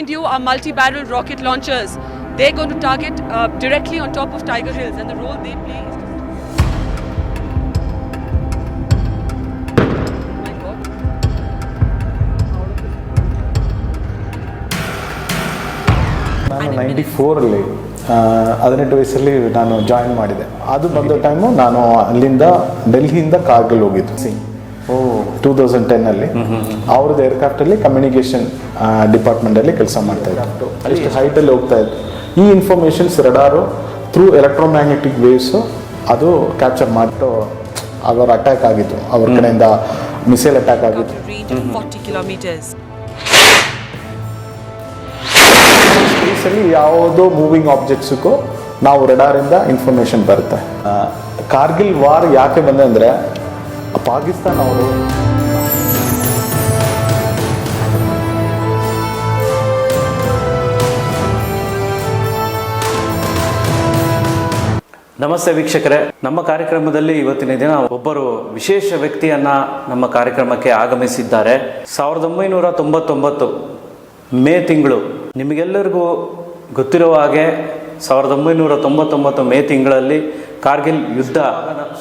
You are multi-barrel rocket launchers. They're going to target directly on top of Tiger Hills, and the role they play is my God. ನಾನು 94ಅಲ್ಲಿ 18 ವಯಸ್ಸಲ್ಲಿ ನಾನು join ಮಾಡಿದೆ. ಅದು ಬಂದ time ನಾನು ಅಲ್ಲಿಂದ ಡೆಲ್ಲಿಯಿಂದ ಕಾರ್ಗಿಲ್ ಹೋಗಿದ್ದು 2010ಅಲ್ಲಿ. ಅವ್ರದ್ದು ಏರ್ಕ್ರಾಫ್ಟಲ್ಲಿ ಕಮ್ಯುನಿಕೇಷನ್ ಡಿಪಾರ್ಟ್ಮೆಂಟಲ್ಲಿ ಕೆಲಸ ಮಾಡ್ತಾ ಇತ್ತು. ಅಷ್ಟು ಹೈಟಲ್ಲಿ ಹೋಗ್ತಾ ಇತ್ತು. ಈ ಇನ್ಫಾರ್ಮೇಷನ್ಸ್ ರಡಾರು ಥ್ರೂ ಎಲೆಕ್ಟ್ರೋಮ್ಯಾಗ್ನೆಟಿಕ್ ವೇವ್ಸು ಅದು ಕ್ಯಾಪ್ಚರ್ ಮಾಡಿಟ್ಟು ಅವರ ಅಟ್ಯಾಕ್ ಆಗಿತ್ತು, ಅವ್ರ ಕಡೆಯಿಂದ ಮಿಸೈಲ್ ಅಟ್ಯಾಕ್ ಆಗಿತ್ತು. ಸ್ಪೇಸಲ್ಲಿ ಯಾವುದೋ ಮೂವಿಂಗ್ ಆಬ್ಜೆಕ್ಟ್ಸ್ಗೂ ನಾವು ರಡಾರಿಂದ ಇನ್ಫಾರ್ಮೇಷನ್ ಬರುತ್ತೆ. ಕಾರ್ಗಿಲ್ ವಾರ್ ಯಾಕೆ ಬಂದೆ ಅಂದರೆ ಪಾಕಿಸ್ತಾನ ಅವರು ನಮಸ್ತೆ ವೀಕ್ಷಕರೇ, ನಮ್ಮ ಕಾರ್ಯಕ್ರಮದಲ್ಲಿ ಇವತ್ತಿನ ದಿನ ಒಬ್ಬರು ವಿಶೇಷ ವ್ಯಕ್ತಿಯನ್ನ ನಮ್ಮ ಕಾರ್ಯಕ್ರಮಕ್ಕೆ ಆಗಮಿಸಿದ್ದಾರೆ. 1999 ಮೇ ತಿಂಗಳು, ನಿಮಗೆಲ್ಲರಿಗೂ ಗೊತ್ತಿರುವ ಹಾಗೆ 1999 ಮೇ ತಿಂಗಳಲ್ಲಿ ಕಾರ್ಗಿಲ್ ಯುದ್ಧ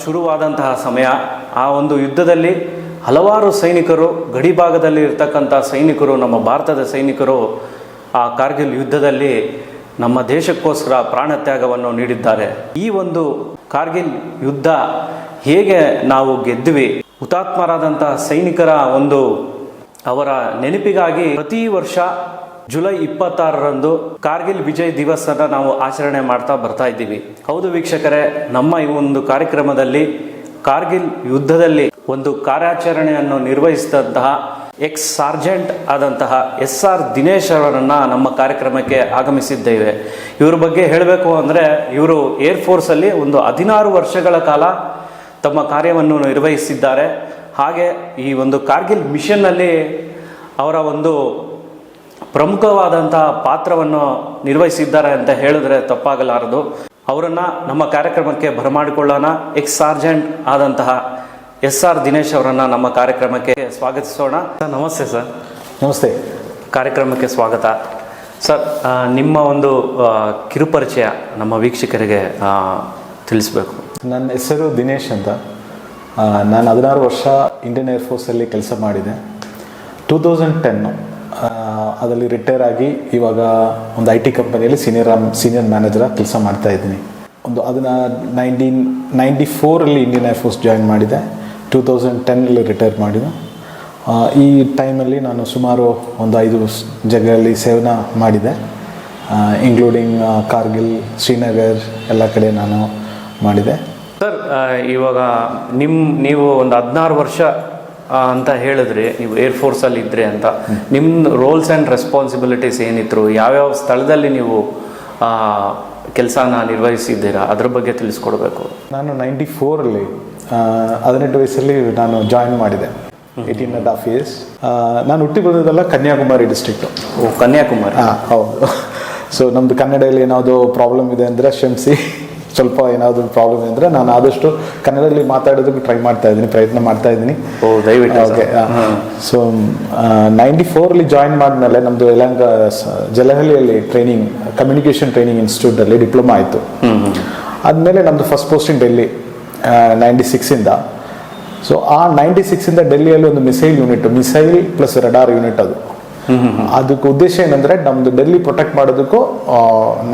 ಶುರುವಾದಂತಹ ಸಮಯ. ಆ ಒಂದು ಯುದ್ಧದಲ್ಲಿ ಹಲವಾರು ಸೈನಿಕರು, ಗಡಿ ಭಾಗದಲ್ಲಿ ಇರ್ತಕ್ಕಂಥ ಸೈನಿಕರು, ನಮ್ಮ ಭಾರತದ ಸೈನಿಕರು ಆ ಕಾರ್ಗಿಲ್ ಯುದ್ಧದಲ್ಲಿ ನಮ್ಮ ದೇಶಕ್ಕೋಸ್ಕರ ಪ್ರಾಣತ್ಯಾಗವನ್ನು ನೀಡಿದ್ದಾರೆ. ಈ ಒಂದು ಕಾರ್ಗಿಲ್ ಯುದ್ಧ ಹೇಗೆ ನಾವು ಗೆದ್ವಿ, ಹುತಾತ್ಮರಾದಂತಹ ಸೈನಿಕರ ಒಂದು ಅವರ ನೆನಪಿಗಾಗಿ ಪ್ರತಿ ವರ್ಷ ಜುಲೈ 26ರಂದು ಕಾರ್ಗಿಲ್ ವಿಜಯ್ ದಿವಸ್ ಅನ್ನು ನಾವು ಆಚರಣೆ ಮಾಡ್ತಾ ಬರ್ತಾ ಇದ್ದೀವಿ. ಹೌದು ವೀಕ್ಷಕರೇ, ನಮ್ಮ ಈ ಒಂದು ಕಾರ್ಯಕ್ರಮದಲ್ಲಿ ಕಾರ್ಗಿಲ್ ಯುದ್ಧದಲ್ಲಿ ಒಂದು ಕಾರ್ಯಾಚರಣೆಯನ್ನು ನಿರ್ವಹಿಸಿದಂತಹ ಎಕ್ಸ್ ಸಾರ್ಜೆಂಟ್ ಆದಂತಹ SR ದಿನೇಶ್ ಅವರನ್ನು ನಮ್ಮ ಕಾರ್ಯಕ್ರಮಕ್ಕೆ ಆಗಮಿಸಿದ್ದೇವೆ. ಇವ್ರ ಬಗ್ಗೆ ಹೇಳಬೇಕು ಅಂದರೆ, ಇವರು ಏರ್ಫೋರ್ಸಲ್ಲಿ ಒಂದು 16 ವರ್ಷಗಳ ಕಾಲ ತಮ್ಮ ಕಾರ್ಯವನ್ನು ನಿರ್ವಹಿಸಿದ್ದಾರೆ. ಹಾಗೆ ಈ ಒಂದು ಕಾರ್ಗಿಲ್ ಮಿಷನ್ನಲ್ಲಿ ಅವರ ಒಂದು ಪ್ರಮುಖವಾದಂತಹ ಪಾತ್ರವನ್ನು ನಿರ್ವಹಿಸಿದ್ದಾರೆ ಅಂತ ಹೇಳಿದ್ರೆ ತಪ್ಪಾಗಲಾರದು. ಅವರನ್ನು ನಮ್ಮ ಕಾರ್ಯಕ್ರಮಕ್ಕೆ ಬರಮಾಡಿಕೊಳ್ಳೋಣ. ಎಕ್ಸ್ ಸಾರ್ಜೆಂಟ್ ಆದಂತಹ SR ದಿನೇಶ್ ಅವರನ್ನು ನಮ್ಮ ಕಾರ್ಯಕ್ರಮಕ್ಕೆ ಸ್ವಾಗತಿಸೋಣ. ನಮಸ್ತೆ ಸರ್. ನಮಸ್ತೆ. ಕಾರ್ಯಕ್ರಮಕ್ಕೆ ಸ್ವಾಗತ ಸರ್. ನಿಮ್ಮ ಒಂದು ಕಿರುಪರಿಚಯ ನಮ್ಮ ವೀಕ್ಷಕರಿಗೆ ತಿಳಿಸ್ಬೇಕು. ನನ್ನ ಹೆಸರು ದಿನೇಶ್ ಅಂತ. ನಾನು 16 ವರ್ಷ ಇಂಡಿಯನ್ ಏರ್ಫೋರ್ಸಲ್ಲಿ ಕೆಲಸ ಮಾಡಿದೆ. 2010 ಅದರಲ್ಲಿ ರಿಟೈರ್ ಆಗಿ ಇವಾಗ ಒಂದು IT ಕಂಪನಿಯಲ್ಲಿ ಸೀನಿಯರ್ ಮ್ಯಾನೇಜರಾಗಿ ಕೆಲಸ ಮಾಡ್ತಾ ಇದ್ದೀನಿ. ಅದನ್ನು 1994ಅಲ್ಲಿ ಇಂಡಿಯನ್ ಏರ್ಫೋರ್ಸ್ ಜಾಯಿನ್ ಮಾಡಿದೆ. 2010ಅಲ್ಲಿ ರಿಟೈರ್ ಮಾಡಿದೆ. ಈ ಟೈಮಲ್ಲಿ ನಾನು ಸುಮಾರು ಒಂದು 5 ಜಾಗದಲ್ಲಿ ಸೇವನ ಮಾಡಿದೆ, ಇನ್ಕ್ಲೂಡಿಂಗ್ ಕಾರ್ಗಿಲ್, ಶ್ರೀನಗರ್ ಎಲ್ಲ ಕಡೆ ನಾನು ಮಾಡಿದೆ. ಸರ್, ಇವಾಗ ನೀವು ಒಂದು 16 ವರ್ಷ ಅಂತ ಹೇಳಿದ್ರಿ, ನೀವು ಏರ್ಫೋರ್ಸಲ್ಲಿ ಇದ್ರಿ ಅಂತ. ನಿಮ್ಮ ರೋಲ್ಸ್ ಆ್ಯಂಡ್ ರೆಸ್ಪಾನ್ಸಿಬಿಲಿಟೀಸ್ ಏನಿದ್ರು, ಯಾವ್ಯಾವ ಸ್ಥಳದಲ್ಲಿ ನೀವು ಕೆಲಸನ ನಿರ್ವಹಿಸಿದ್ದೀರಾ, ಅದ್ರ ಬಗ್ಗೆ ತಿಳಿಸ್ಕೊಡ್ಬೇಕು. ನಾನು 94ಅಲ್ಲಿ 18 ವಯಸ್ಸಲ್ಲಿ ನಾನು ಜಾಯಿನ್ ಮಾಡಿದೆ. 18.5 years. ನಾನು ಹುಟ್ಟಿ ಬಂದಿದ್ದೆಲ್ಲ ಕನ್ಯಾಕುಮಾರಿ ಡಿಸ್ಟ್ರಿಕ್ಟು. ಕನ್ಯಾಕುಮಾರಿ? ಹೌದು. ಸೊ ನಮ್ಮದು ಕನ್ನಡದಲ್ಲಿ ಏನಾದರೂ ಪ್ರಾಬ್ಲಮ್ ಇದೆ ಅಂದರೆ ಕ್ಷಮಿಸಿ. ಸ್ವಲ್ಪ ಏನಾದರೂ ಪ್ರಾಬ್ಲಮ್ ಅಂದರೆ ನಾನು ಆದಷ್ಟು ಕನ್ನಡದಲ್ಲಿ ಮಾತಾಡೋದಕ್ಕೆ ಪ್ರಯತ್ನ ಮಾಡ್ತಾ ಇದ್ದೀನಿ. ದಯವಿಟ್ಟು. ಓಕೆ. ಸೊ 94ಅಲ್ಲಿ ಜಾಯಿನ್ ಮಾಡಿದ್ಮೇಲೆ ನಮ್ಮದು ಜಲಹಳ್ಳಿಯಲ್ಲಿ ಕಮ್ಯುನಿಕೇಷನ್ ಟ್ರೈನಿಂಗ್ ಇನ್ಸ್ಟಿಟ್ಯೂಟಲ್ಲಿ ಡಿಪ್ಲೊಮಾ ಆಯಿತು. ಆದಮೇಲೆ ನಮ್ಮದು ಫಸ್ಟ್ ಪೋಸ್ಟಿಂಗ್ ಡೆಲ್ಲಿ 96ಇಂದ. ಸೊ ಆ 96ಇಂದ ಡೆಲ್ಲಿಯಲ್ಲಿ ಒಂದು ಮಿಸೈಲ್ ಪ್ಲಸ್ ರಡಾರ್ ಯೂನಿಟ್ ಅದಕ್ಕೆ ಉದ್ದೇಶ ಏನಂದರೆ, ನಮ್ಮದು ಡೆಲ್ಲಿ ಪ್ರೊಟೆಕ್ಟ್ ಮಾಡೋದಕ್ಕೂ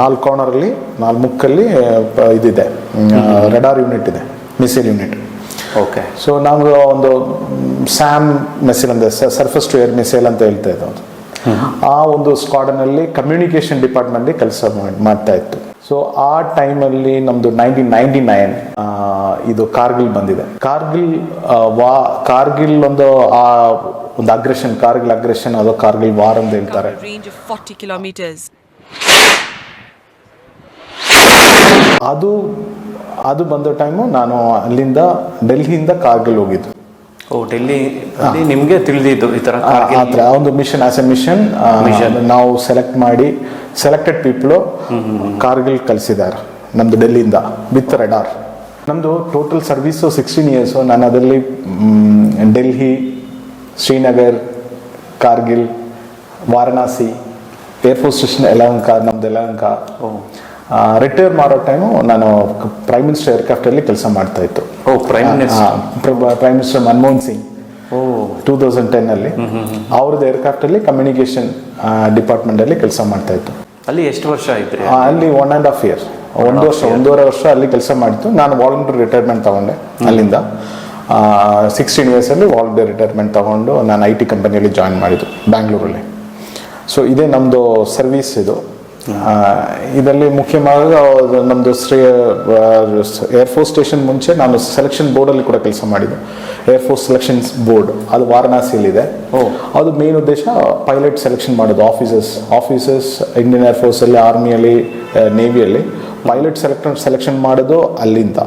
4 ಕಾರ್ನರಲ್ಲಿ 4 ಮುಕ್ಕಲ್ಲಿ ಇದಿದೆ, ರಡಾರ್ ಯೂನಿಟ್ ಇದೆ, ಮಿಸೈಲ್ ಯೂನಿಟ್. ಓಕೆ. ಸೊ ನಾವು ಒಂದು ಸ್ಯಾಮ್ ಮಿಸೈಲ್ ಅಂತ, ಸರ್ಫಸ್ ಟು ಏರ್ ಮಿಸೈಲ್ ಅಂತ ಹೇಳ್ತಾ ಇದ್ದವು. ಆ ಒಂದು ಸ್ಕ್ವಾಡನಲ್ಲಿ ಕಮ್ಯುನಿಕೇಷನ್ ಡಿಪಾರ್ಟ್ಮೆಂಟ್ಲಿ ಕೆಲಸ ಮಾಡ್ತಾ ಇತ್ತು. ಸೊ ಆ ಟೈಮಲ್ಲಿ ನಮ್ಮದು 1999 ಇದು ಕಾರ್ಗಿಲ್ ಬಂದಿದೆ. ಕಾರ್ಗಿಲ್ ಒಂದು ಕಾರ್ಗಿಲ್ ಅಗ್ರೆಷನ್, ಅದು ಕಾರ್ಗಿಲ್ ವಾರ್ ಅಂತ ಹೇಳ್ತಾರೆ. ಅದು ಬಂದ ಟೈಮು ನಾನು ಅಲ್ಲಿಂದ ಡೆಲ್ಲಿಯಿಂದ ಕಾರ್ಗಿಲ್ ಹೋಗಿದ್ದು. ಡೆಲ್ಲಿ ನಿಮಗೆ ತಿಳಿದಿದ್ದು ಈ ಥರ ಒಂದು ಮಿಷನ್, ಆಸ್ ಎ ಮಿಷನ್ ನಾವು ಸೆಲೆಕ್ಟೆಡ್ ಪೀಪಲ್ ಕಾರ್ಗಿಲ್ ಕಳಿಸಿದ್ದಾರೆ ನಮ್ಮದು ಡೆಲ್ಲಿಯಿಂದ ವಿತ್ ರಡಾರ್. ನಮ್ಮದು ಟೋಟಲ್ ಸರ್ವೀಸು 16 years. ನಾನು ಅದರಲ್ಲಿ ಡೆಲ್ಲಿ, ಶ್ರೀನಗರ್, ಕಾರ್ಗಿಲ್, ವಾರಣಾಸಿ ಏರ್ಫೋರ್ಸ್ ಸ್ಟೇಷನ್ ಯಲಹಂಕ, ನಮ್ದು ಯಲಹಂಕ. ರಿಟೈರ್ ಮಾಡೋ ಟೈಮು ನಾನು ಪ್ರೈಮ್ ಮಿನಿಸ್ಟರ್ ಏರ್ಕ್ರಾಫ್ಟಲ್ಲಿ ಕೆಲಸ ಮಾಡ್ತಾ ಇತ್ತು. ಪ್ರೈಮ್ ಮಿನಿಸ್ಟರ್ ಮನಮೋಹನ್ ಸಿಂಗ್ 2010 ಅವ್ರದ್ದು ಏರ್ಕ್ರಾಫ್ಟಲ್ಲಿ ಕಮ್ಯುನಿಕೇಶನ್ ಡಿಪಾರ್ಟ್ಮೆಂಟಲ್ಲಿ ಕೆಲಸ ಮಾಡ್ತಾ ಇತ್ತು. ಅಲ್ಲಿ ಎಷ್ಟು ವರ್ಷ ಇದ್ರಿ? ಅಲ್ಲಿ 1.5 years, ಒಂದೂವರೆ ವರ್ಷ ಅಲ್ಲಿ ಕೆಲಸ ಮಾಡಿತ್ತು. ನಾನು ವಾಲಂಟರಿ ರಿಟೈರ್ಮೆಂಟ್ ತಗೊಂಡೆ ಅಲ್ಲಿಂದ. 16 years ಅಲ್ಲಿ ವಾಲಂಟರಿ ರಿಟೈರ್ಮೆಂಟ್ ತಗೊಂಡು ನಾನು IT ಕಂಪನಿಯಲ್ಲಿ ಜಾಯಿನ್ ಮಾಡಿದ್ದು ಬ್ಯಾಂಗ್ಳೂರಲ್ಲಿ. ಸೊ ಇದೇ ನಮ್ಮದು ಸರ್ವಿಸ್ ಇದು. ಇದರಲ್ಲಿ ಮುಖ್ಯವಾಗಿ ನಮ್ಮದು ಏರ್ಫೋರ್ಸ್ ಸ್ಟೇಷನ್ ಮುಂಚೆ ನಾನು ಸೆಲೆಕ್ಷನ್ ಬೋರ್ಡಲ್ಲಿ ಕೂಡ ಕೆಲಸ ಮಾಡಿದ್ದು. ಏರ್ಫೋರ್ಸ್ ಸೆಲೆಕ್ಷನ್ಸ್ ಬೋರ್ಡ್ ಅದು ವಾರಣಾಸಿಯಲ್ಲಿದೆ. ಅದು ಮೇನ್ ಉದ್ದೇಶ ಪೈಲಟ್ ಸೆಲೆಕ್ಷನ್ ಮಾಡೋದು. ಆಫೀಸರ್ಸ್ ಇಂಡಿಯನ್ ಏರ್ಫೋರ್ಸಲ್ಲಿ, ಆರ್ಮಿಯಲ್ಲಿ, ನೇವಿಯಲ್ಲಿ ಪೈಲಟ್ ಸೆಲೆಕ್ಷನ್ ಮಾಡೋದು ಅಲ್ಲಿಂದ.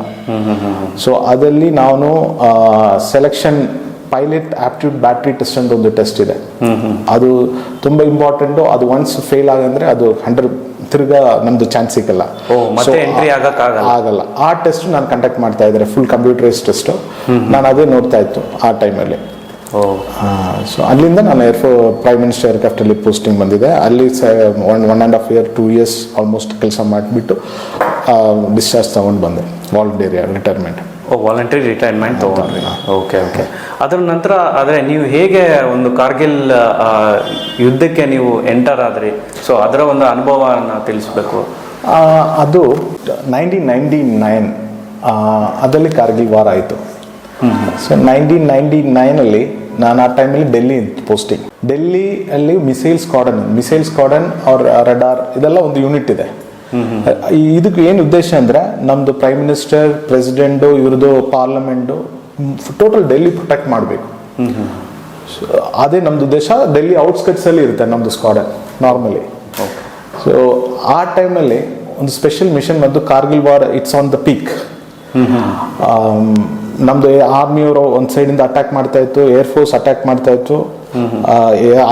ಸೊ ಅದರಲ್ಲಿ ನಾನು selection pilot aptitude battery test ಅಂತ ಒಂದು ಟೆಸ್ಟ್ ಇದೆ. ಅದು ತುಂಬ ಇಂಪಾರ್ಟೆಂಟು. ಅದು ಒನ್ಸ್ ಫೇಲ್ ಆಗಂದ್ರೆ ಅದು 100 ತಿರ್ಗಾ ನಮ್ದು ಚಾನ್ಸ್ ಸಿಗಲ್ಲ, ಆಗಲ್ಲ. ಆ ಟೆಸ್ಟ್ ನಾನು ಕಂಡಕ್ಟ್ ಮಾಡ್ತಾ ಇದ್ದಾರೆ, ಫುಲ್ ಕಂಪ್ಯೂಟರೈಸ್ ಟೆಸ್ಟ್. ನಾನು ಅದೇ ನೋಡ್ತಾ ಇತ್ತು ಆ ಟೈಮಲ್ಲಿ. ಸೊ ಅಲ್ಲಿಂದ ನಾನು ಪ್ರೈಮ್ ಮಿನಿಸ್ಟರ್ ಏರ್ಕ್ರಾಫ್ಟಲ್ಲಿ ಪೋಸ್ಟಿಂಗ್ ಬಂದಿದೆ. ಅಲ್ಲಿ 1.5 year 2 years ಆಲ್ಮೋಸ್ಟ್ ಕೆಲಸ ಮಾಡಿಬಿಟ್ಟು ಡಿಸ್ಚಾರ್ಜ್ ತಗೊಂಡು ಬಂದೆ, ವಾಲಂಟರಿ ರಿಟೈರ್ಮೆಂಟ್. ವಾಲಂಟರಿ ರಿಟೈರ್ಮೆಂಟ್ ತಗೊಂಡ್ರಿ. ಓಕೆ. ಅದರ ನಂತರ ಆದರೆ ನೀವು ಹೇಗೆ ಒಂದು ಕಾರ್ಗಿಲ್ ಯುದ್ಧಕ್ಕೆ ನೀವು ಎಂಟರ್ ಆದ್ರಿ? ಸೊ ಅದರ ಒಂದು ಅನುಭವನ ತಿಳಿಸ್ಬೇಕು. ಅದು 1999 ಅದರಲ್ಲಿ ಕಾರ್ಗಿಲ್ ವಾರ್ ಆಯಿತು. ಸೊ 1999 ನಾನು ಆ ಟೈಮಲ್ಲಿ ಡೆಲ್ಲಿ ಪೋಸ್ಟಿಂಗ್. ಡೆಲ್ಲಿಯಲ್ಲಿ ಮಿಸೈಲ್ ಸ್ಕ್ವಾಡನ್ ಅವ್ರ ರಡಾರ್ ಇದೆಲ್ಲ ಒಂದು ಯೂನಿಟ್ ಇದೆ. ಇದಕ್ಕೆ ಏನು ಉದ್ದೇಶ ಅಂದ್ರೆ ನಮ್ದು ಪ್ರೈಮ್ ಮಿನಿಸ್ಟರ್, ಪ್ರೆಸಿಡೆಂಟು, ಇವ್ರದ್ದು ಪಾರ್ಲಿಮೆಂಟು, ಟೋಟಲ್ ಡೆಲ್ಲಿ ಪ್ರೊಟೆಕ್ಟ್ ಮಾಡಬೇಕು. ಅದೇ ನಮ್ದು ಉದ್ದೇಶ. ಡೆಲ್ಲಿ ಔಟ್ಸ್ಕಟ್ಸ್ ಅಲ್ಲಿ ಇರುತ್ತೆ ನಮ್ದು ಸ್ಕ್ವಾಡನ್ ನಾರ್ಮಲಿ. ಸೊ ಆ ಟೈಮಲ್ಲಿ ಒಂದು ಸ್ಪೆಷಲ್ ಮಿಷನ್ ಬಂದು Kargil war, it's on the peak. ನಮ್ದು ಆರ್ಮಿಯವರು ಒಂದು ಸೈಡಿಂದ ಅಟ್ಯಾಕ್ ಮಾಡ್ತಾ ಇತ್ತು, ಏರ್ಫೋರ್ಸ್ ಅಟ್ಯಾಕ್ ಮಾಡ್ತಾ ಇತ್ತು.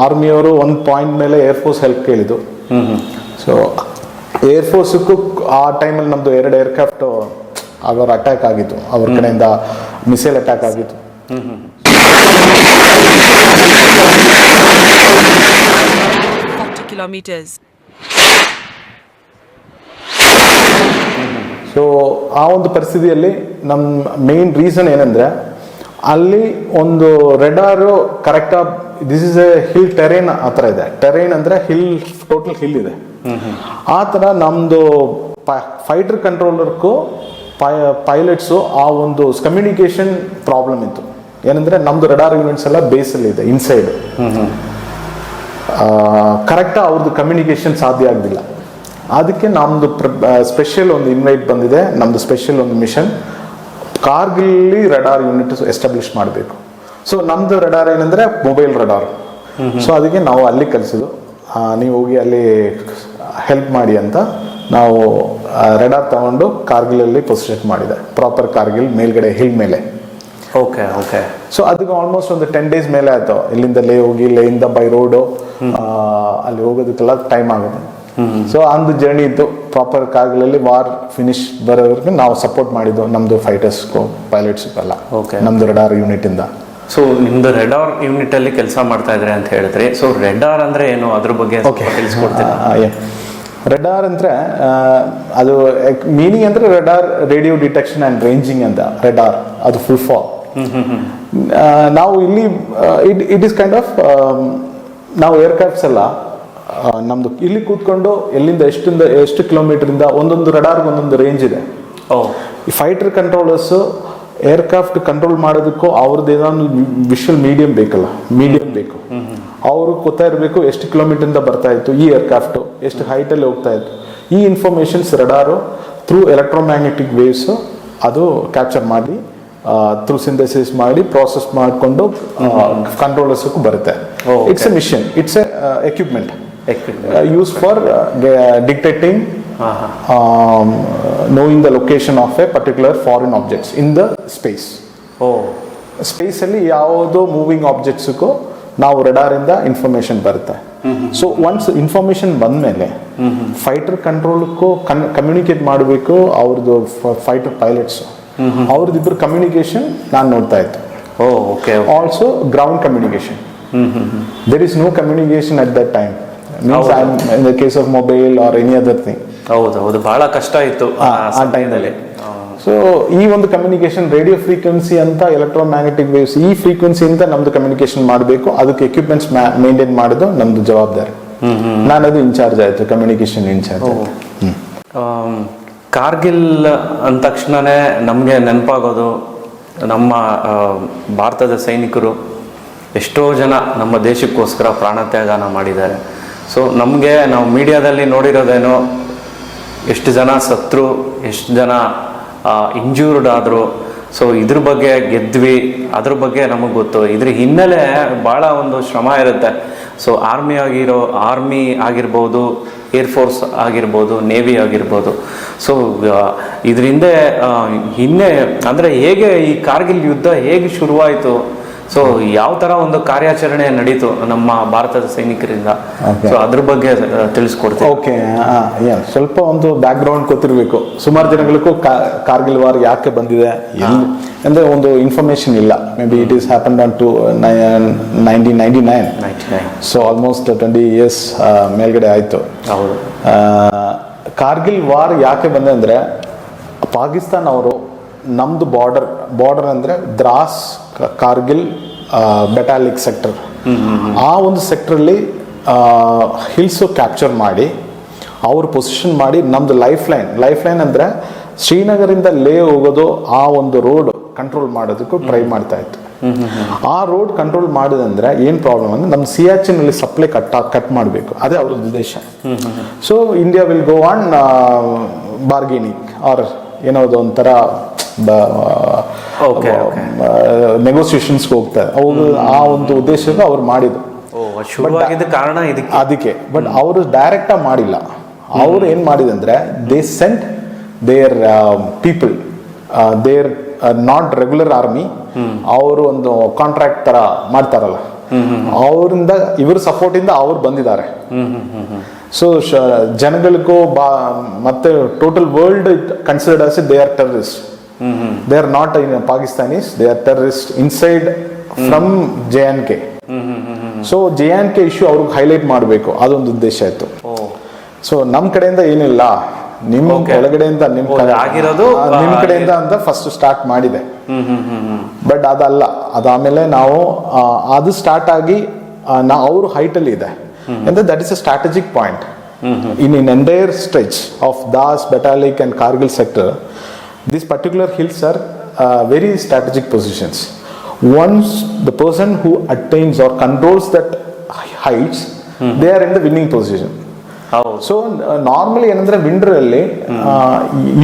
ಆರ್ಮಿಯವರು ಒಂದು ಪಾಯಿಂಟ್ ಮೇಲೆ ಏರ್ಫೋರ್ಸ್ ಹೆಲ್ಪ್ ಕೇಳಿದ್ದು. ಸೊ ಏರ್ಫೋರ್ಸ್ಗೂ ಆ ಟೈಮಲ್ಲಿ ನಮ್ದು 2 ಏರ್ಕ್ರಾಫ್ಟ್ ಅವ್ರ ಅಟ್ಯಾಕ್ ಆಗಿತ್ತು, ಅವ್ರ ಕಡೆಯಿಂದ ಮಿಸೈಲ್ ಅಟ್ಯಾಕ್ ಆಗಿತ್ತು. ಸೊ ಆ ಒಂದು ಪರಿಸ್ಥಿತಿಯಲ್ಲಿ ನಮ್ಮ ಮೇನ್ ರೀಸನ್ ಏನಂದ್ರೆ ಅಲ್ಲಿ ಒಂದು ರೆಡಾರು ಕರೆಕ್ಟಾಗಿ, this is A hill terrain ಆ ಥರ ಇದೆ. ಟೆರೇನ್ ಅಂದರೆ ಟೋಟಲ್ ಹಿಲ್ ಇದೆ. ಆ ಥರ ನಮ್ಮದು ಫೈಟರ್ ಕಂಟ್ರೋಲರ್ಗೂ ಪೈಲಟ್ಸು ಆ ಒಂದು ಕಮ್ಯುನಿಕೇಶನ್ ಪ್ರಾಬ್ಲಮ್ ಇತ್ತು. ಏನಂದರೆ ನಮ್ಮದು ರೆಡಾರ್ ಯೂನಿಟ್ಸ್ ಎಲ್ಲ ಬೇಸಲ್ಲಿ ಇದೆ, ಇನ್ಸೈಡ್. ಕರೆಕ್ಟಾಗಿ ಅವ್ರದ್ದು ಕಮ್ಯುನಿಕೇಶನ್ ಸಾಧ್ಯ ಆಗಲಿಲ್ಲ. ಅದಕ್ಕೆ ನಮ್ಮದು ಸ್ಪೆಷಲ್ ಒಂದು ಇನ್ವೈಟ್ ಬಂದಿದೆ. ನಮ್ಮದು ಸ್ಪೆಷಲ್ ಒಂದು ಮಿಷನ್ ಕಾರ್ಗಿಲ್ಲಿ ರೆಡಾರ್ ಯೂನಿಟ್ ಎಸ್ಟಾಬ್ಲಿಷ್ ಮಾಡಬೇಕು. ಸೊ ನಮ್ಮದು ರೆಡಾರ್ ಏನಂದರೆ ಮೊಬೈಲ್ ರೆಡಾರ್. ಸೊ ಅದಕ್ಕೆ ನಾವು ಅಲ್ಲಿ ಕಲಿಸಿದ್ದು, ನೀವು ಹೋಗಿ ಅಲ್ಲಿ ಹೆಲ್ಪ್ ಮಾಡಿ ಅಂತ. ನಾವು ರೆಡಾರ್ ತಗೊಂಡು ಕಾರ್ಗಿಲಲ್ಲಿ ಪೊಸಿಷನ್ ಮಾಡಿದೆ, ಪ್ರಾಪರ್ ಕಾರ್ಗಿಲ್ ಮೇಲ್ಗಡೆ ಹಿಲ್ ಮೇಲೆ. ಓಕೆ. ಸೊ ಅದಕ್ಕೆ ಆಲ್ಮೋಸ್ಟ್ ಒಂದು 10 days ಮೇಲೆ ಆಯ್ತು. ಇಲ್ಲಿಂದ ಲೇಯಿಂದ ಬೈ ರೋಡು ಅಲ್ಲಿ ಹೋಗೋದಕ್ಕೆಲ್ಲ ಟೈಮ್ ಆಗುತ್ತೆ. ಸೊ ಒಂದು ಜರ್ನಿ ಇತ್ತು. ಪ್ರಾಪರ್ ಕಾರ್ಗಿಲಲ್ಲಿ ವಾರ್ ಫಿನಿಶ್ ಬರೋವರೆಗೆ ನಾವು ಸಪೋರ್ಟ್ ಮಾಡಿದ್ದು ನಮ್ದು ಫೈಟರ್ಸ್ಗೂ, ಪೈಲಟ್ಸ್ಗೆಲ್ಲ, ನಮ್ದು ರೆಡಾರ್ ಯೂನಿಟ್ ಇಂದ. ಸೊ ನಿಮ್ದು ರೆಡಾರ್ ಯೂನಿಟ್ ಅಲ್ಲಿ ಕೆಲಸ ಮಾಡ್ತಾ ಇದ್ರಿ ಅಂತ ಹೇಳಿದ್ರಿ. ಸೊ ರೆಡಾರ್ ಅಂದ್ರೆ ಏನು, ಅದ್ರ ಬಗ್ಗೆ ತಿಳಿಸ್ಕೊಡ್ತೀನಿ. ರೆಡಾರ್ ಅಂದ್ರೆ ಅದು ಮೀನಿಂಗ್ ಅಂದ್ರೆ radar radio detection and ranging ಅಂತ. ರೆಡಾರ್ ಅದು ಫುಲ್ ಫಾರ್ಮ್. ನಾವು ಇಲ್ಲಿ ಇಟ್ ಈಸ್ ಕೈಂಡ್ ಆಫ್, ನಾವು ಏರ್ಕ್ರಾಫ್ಟ್ಸ್ ಎಲ್ಲ ನಮ್ದು ಇಲ್ಲಿ ಕೂತ್ಕೊಂಡು ಎಲ್ಲಿಂದ ಎಷ್ಟು ಕಿಲೋಮೀಟರಿಂದ ಒಂದೊಂದು ರೆಡಾರ್ಗೆ ಒಂದೊಂದು ರೇಂಜ್ ಇದೆ. ಈ ಫೈಟರ್ ಕಂಟ್ರೋಲರ್ಸ್ ಏರ್ಕ್ರಾಫ್ಟ್ ಕಂಟ್ರೋಲ್ ಮಾಡೋದಕ್ಕೂ ಅವ್ರದ್ದು ಏನಾದ್ರು ವಿಷುವಲ್ ಮೀಡಿಯಂ ಬೇಕು. ಅವರು ಗೊತ್ತಾ ಇರಬೇಕು ಎಷ್ಟು ಕಿಲೋಮೀಟರಿಂದ ಬರ್ತಾ ಇತ್ತು ಈ ಏರ್ಕ್ರಾಫ್ಟು, ಎಷ್ಟು ಹೈಟಲ್ಲಿ ಹೋಗ್ತಾ ಇತ್ತು. ಈ informations radar through electromagnetic waves ಅದು ಕ್ಯಾಪ್ಚರ್ ಮಾಡಿ ಥ್ರೂ ಸಿಂಥಸಿಸ್ ಮಾಡಿ ಪ್ರಾಸೆಸ್ ಮಾಡಿಕೊಂಡು ಕಂಟ್ರೋಲರ್ಸ್ಗೂ ಬರುತ್ತೆ. It's a machine, it's a equipment used for dictating, knowing the location of a particular foreign objects in the space. Space ಅಲ್ಲಿ ಯಾವುದೋ ಮೂವಿಂಗ್ ಆಬ್ಜೆಕ್ಟ್ಸ್ಗೂ ನಾವು ರೆಡಾರ್ ಇಂದ ಇನ್ಫಾರ್ಮೇಶನ್ ಬರುತ್ತೆ. ಸೊ ಒನ್ಸ್ ಇನ್ಫಾರ್ಮೇಶನ್ ಬಂದ್ಮೇಲೆ ಫೈಟರ್ ಕಂಟ್ರೋಲ್ಗೂ ಕಮ್ಯುನಿಕೇಟ್ ಮಾಡಬೇಕು ಅವ್ರದ್ದು ಫೈಟರ್ ಪೈಲಟ್ಸ್. ಅವ್ರದ್ದಿಬ್ಬರು ಕಮ್ಯುನಿಕೇಶನ್ ನಾನು ನೋಡ್ತಾ ಇತ್ತು. Also ground communication. There is no communication at that time. Means in the case of mobile or any other thing. ಹೌದು ಬಹಳ ಕಷ್ಟ ಇತ್ತು ಆ ಟೈಮಲ್ಲಿ. ಸೊ ಈ ಒಂದು ಕಮ್ಯುನಿಕೇಶನ್ ರೇಡಿಯೋ ಫ್ರೀಕ್ವೆನ್ಸಿ ಅಂತ ಎಲೆಕ್ಟ್ರೋಮ್ಯಾಗ್ನೆಟಿಕ್ ವೇವ್ಸ್ ಈ ಫ್ರೀಕ್ವೆನ್ಸಿಯಿಂದ ನಮ್ದು ಕಮ್ಯುನಿಕೇಶನ್ ಮಾಡಬೇಕು, ಅದಕ್ಕೆ ಎಕ್ವಿಪ್ಮೆಂಟ್ಸ್ ಮೇಂಟೈನ್ ಮಾಡೋದು ನಮ್ದು ಜವಾಬ್ದಾರಿ. ನಾನು ಅದು ಇನ್ಚಾರ್ಜ್ ಆಯ್ತು, ಕಮ್ಯುನಿಕೇಶನ್ ಇನ್ಚಾರ್ಜ್. ಕಾರ್ಗಿಲ್ ಅಂದ ತಕ್ಷಣನೇ ನಮಗೆ ನೆನಪಾಗೋದು ನಮ್ಮ ಭಾರತದ ಸೈನಿಕರು ಎಷ್ಟೋ ಜನ ನಮ್ಮ ದೇಶಕ್ಕೋಸ್ಕರ ಪ್ರಾಣತ್ಯಾಗನ ಮಾಡಿದ್ದಾರೆ. ಸೊ ನಮಗೆ ನಾವು ಮೀಡಿಯಾದಲ್ಲಿ ನೋಡಿರೋದೇನೋ ಎಷ್ಟು ಜನ ಸತ್ರು, ಎಷ್ಟು ಜನ ಇಂಜೂರ್ಡ್ ಆದರು. ಸೊ ಇದ್ರ ಬಗ್ಗೆ ಗೆದ್ವಿ, ಅದ್ರ ಬಗ್ಗೆ ನಮಗೆ ಗೊತ್ತು. ಇದ್ರ ಹಿನ್ನೆಲೆ ಭಾಳ ಒಂದು ಶ್ರಮ ಇರುತ್ತೆ. ಸೊ ಆರ್ಮಿ ಆಗಿರ್ಬೋದು, ಏರ್ಫೋರ್ಸ್ ಆಗಿರ್ಬೋದು, ನೇವಿ ಆಗಿರ್ಬೋದು. ಸೊ ಇದರಿಂದ ಅಂದರೆ ಹೇಗೆ ಈ ಕಾರ್ಗಿಲ್ ಯುದ್ಧ ಹೇಗೆ ಶುರುವಾಯಿತು, ಸೊ ಯಾವ ಥರ ಒಂದು ಕಾರ್ಯಾಚರಣೆ ನಡೀತು ನಮ್ಮ ಭಾರತದ ಸೈನಿಕರಿಂದ, ಸೊ ಅದ್ರ ಬಗ್ಗೆ ತಿಳಿಸ್ಕೊಡ್ತೀವಿ. ಓಕೆ, ಸ್ವಲ್ಪ ಒಂದು ಬ್ಯಾಕ್ ಗ್ರೌಂಡ್ ಗೊತ್ತಿರಬೇಕು. ಸುಮಾರು ಜನಗಳಿಗೂ ಕಾರ್ಗಿಲ್ ವಾರ್ ಯಾಕೆ ಬಂದಿದೆ ಅಂದ್ರೆ ಒಂದು ಇನ್ಫಾರ್ಮೇಶನ್ ಇಲ್ಲ. Maybe it is happen on to 1999. So almost 20 years ಮೇಲ್ಗಡೆ ಆಯ್ತು. ಹೌದು. ಕಾರ್ಗಿಲ್ ವಾರ್ ಯಾಕೆ ಬಂದೆ ಅಂದ್ರೆ, ಪಾಕಿಸ್ತಾನ ಅವರು ನಮ್ದು ಬಾರ್ಡರ್ ಅಂದ್ರೆ ದ್ರಾಸ್, ಕಾರ್ಗಿಲ್, ಬೆಟಾಲಿಕ್ ಸೆಕ್ಟರ್, ಆ ಒಂದು ಸೆಕ್ಟರಲ್ಲಿ ಹಿಲ್ಸ್ ಕ್ಯಾಪ್ಚರ್ ಮಾಡಿ ಅವ್ರು ಪೊಸಿಷನ್ ಮಾಡಿ ನಮ್ದು ಲೈಫ್ ಲೈನ್ ಅಂದ್ರೆ ಶ್ರೀನಗರಿಂದ ಲೇ ಹೋಗೋದು, ಆ ಒಂದು ರೋಡ್ ಕಂಟ್ರೋಲ್ ಮಾಡೋದಕ್ಕೂ ಟ್ರೈ ಮಾಡ್ತಾ ಇತ್ತು. ಆ ರೋಡ್ ಕಂಟ್ರೋಲ್ ಮಾಡಿದಂದ್ರೆ ಏನ್ ಪ್ರಾಬ್ಲಮ್ ಅಂದ್ರೆ ನಮ್ ಸಿಯಾಚಿನ್ ಅಲ್ಲಿ ಸಪ್ಲೈ ಕಟ್ ಮಾಡಬೇಕು, ಅದೇ ಅವ್ರ ಉದ್ದೇಶ. So India will go on bargaining or ಏನೋದು ಒಂಥರ ನೆಗೋಸಿಯೇಷನ್ಸ್ಗೆ ಹೋಗ್ತಾರೆ. ಆ ಒಂದು ಉದ್ದೇಶಕ್ಕೆ ಅವ್ರು ಮಾಡಿದ್ರು. ಕಾರಣ ಅದಕ್ಕೆ. ಬಟ್ ಅವರು ಡೈರೆಕ್ಟ್ ಆಗಿ ಮಾಡಿಲ್ಲ. ಅವ್ರು ಏನ್ ಮಾಡಿದಂದ್ರೆ they sent their people, they're not regular army, ಅವರು ಒಂದು ಕಾಂಟ್ರಾಕ್ಟ್ ತರ ಮಾಡ್ತಾರಲ್ಲ, ಅವರಿಂದ ಇವ್ರ ಸಪೋರ್ಟ್ ಇಂದ ಅವ್ರು ಬಂದಿದ್ದಾರೆ. ಸೊ ಜನಗಳಿಗೂ ಮತ್ತೆ total world considered as they are terrorist. They are not in Pakistanis, they are terrorist inside from JNK. So JNK issue ಅವ್ರಿಗೆ ಹೈಲೈಟ್ ಮಾಡಬೇಕು, ಅದೊಂದು ಉದ್ದೇಶ ಇತ್ತು. ಸೊ ನಮ್ ಕಡೆಯಿಂದ ಏನಿಲ್ಲ, ನಿಮ್ ಒಳಗಡೆಯಿಂದ ನಿಮ್ ಕಡೆಯಿಂದ ಅಂತ ಫಸ್ಟ್ ಸ್ಟಾರ್ಟ್ ಮಾಡಿದೆ. ಬಟ್ ಅದಲ್ಲ, ಅದಾದ್ಮೇಲೆ ನಾವು ಅದು ಸ್ಟಾರ್ಟ್ ಆಗಿ ಅವರು ಹೈಟ್ ಅಲ್ಲಿ ಇದೆ. And that is a strategic point. In an entire stretch of Das, Batalik and Kargil sector, these particular hills are very strategic positions. Once the person who attains or controls that heights, they are in the winning position. So normally ಏನಂದ್ರೆ ವಿಂಡರ್ ಅಲ್ಲಿ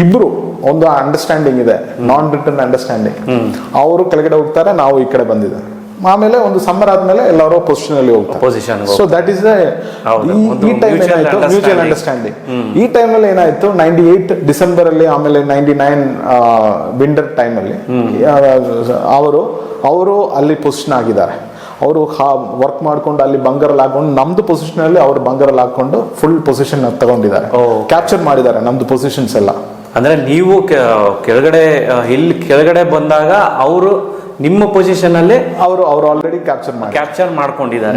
ಇಬ್ರು ಒಂದು understanding ಇದೆ, ನಾನ್ return understanding. ಅವರು ಕೆಳಗಡೆ ಹೋಗ್ತಾರೆ, ನಾವು ಈ ಕಡೆ ಬಂದಿದ್ದಾರೆ. ಆಮೇಲೆ ಒಂದು ಸಮ್ಮರ್ ಆದ್ಮೇಲೆ ಎಲ್ಲರೂ ಪೊಸಿಷನ್ ಅಲ್ಲಿ ಹೋಗ್ತಾರೆ. ಸೊ ದಟ್ ಇಸ್ ಈ ಟೈಮ್ ಏನಾಯ್ತು, ಮ್ಯೂಚುವಲ್ ಅಂಡರ್ಸ್ಟ್ಯಾಂಡಿಂಗ್. ಈ ಟೈಮ್ ಅಲ್ಲಿ ಏನಾಯ್ತು, 98 ಡಿಸೆಂಬರ್ ಅಲ್ಲಿ, ಆಮೇಲೆ 99 ವಿಂಟರ್ ಟೈಮ್ ಅಲ್ಲಿ ಅವರು ಅಲ್ಲಿ ಪೊಸಿಷನ್ ಆಗಿದ್ದಾರೆ. ಅವರು ವರ್ಕ್ ಮಾಡ್ಕೊಂಡು ಅಲ್ಲಿ ಬಂಗರಲ್ಲಿ ಹಾಕೊಂಡು, ನಮ್ದು ಪೊಸಿಷನ್ ಅಲ್ಲಿ ಅವ್ರು ಬಂಗರಲ್ಲಿ ಹಾಕೊಂಡು ಫುಲ್ ಪೊಸಿಷನ್ ತಗೊಂಡಿದ್ದಾರೆ, ಕ್ಯಾಪ್ಚರ್ ಮಾಡಿದ್ದಾರೆ ನಮ್ದು ಪೊಸಿಷನ್ಸ್ ಎಲ್ಲ. ಅಂದ್ರೆ ನೀವು ಕೆಳಗಡೆ ಬಂದಾಗ ಅವರು ನಿಮ್ಮ ಪೊಸಿಷನ್ ಅಲ್ಲಿ ಅವರು ಆಲ್ರೆಡಿ ಕ್ಯಾಪ್ಚರ್ ಮಾಡ್ಕೊಂಡಿದ್ದಾರೆ.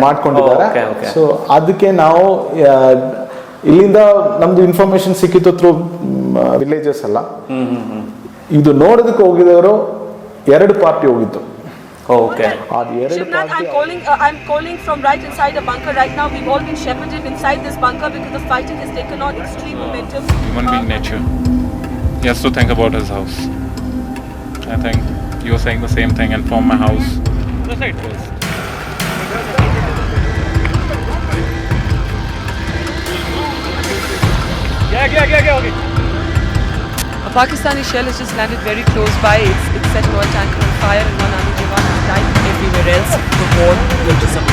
ಸೊ ಅದಕ್ಕೆ ನಾವು ಇಲ್ಲಿಂದ ನಮ್ದು ಇನ್ಫಾರ್ಮೇಶನ್ ಸಿಕ್ಕಿತ್ತು ಥ್ರೂ ವಿಲೇಜಸ್ ಎಲ್ಲ. ಇದು ನೋಡೋದಕ್ಕೆ ಹೋಗಿದವರು 2 ಪಾರ್ಟಿ ಹೋಗಿತ್ತು. Okay. I'm calling from right inside the bunker right now. We've all been shepherded inside this bunker because the fighting has taken on extreme momentum. Human being nature. He has to think about his house. I think you're saying the same thing, and from my house. The side first. Yeah, okay. A Pakistani shell has just landed very close by. It's set an oil tanker on fire and one army jawan has died. Everywhere else, the war rages on.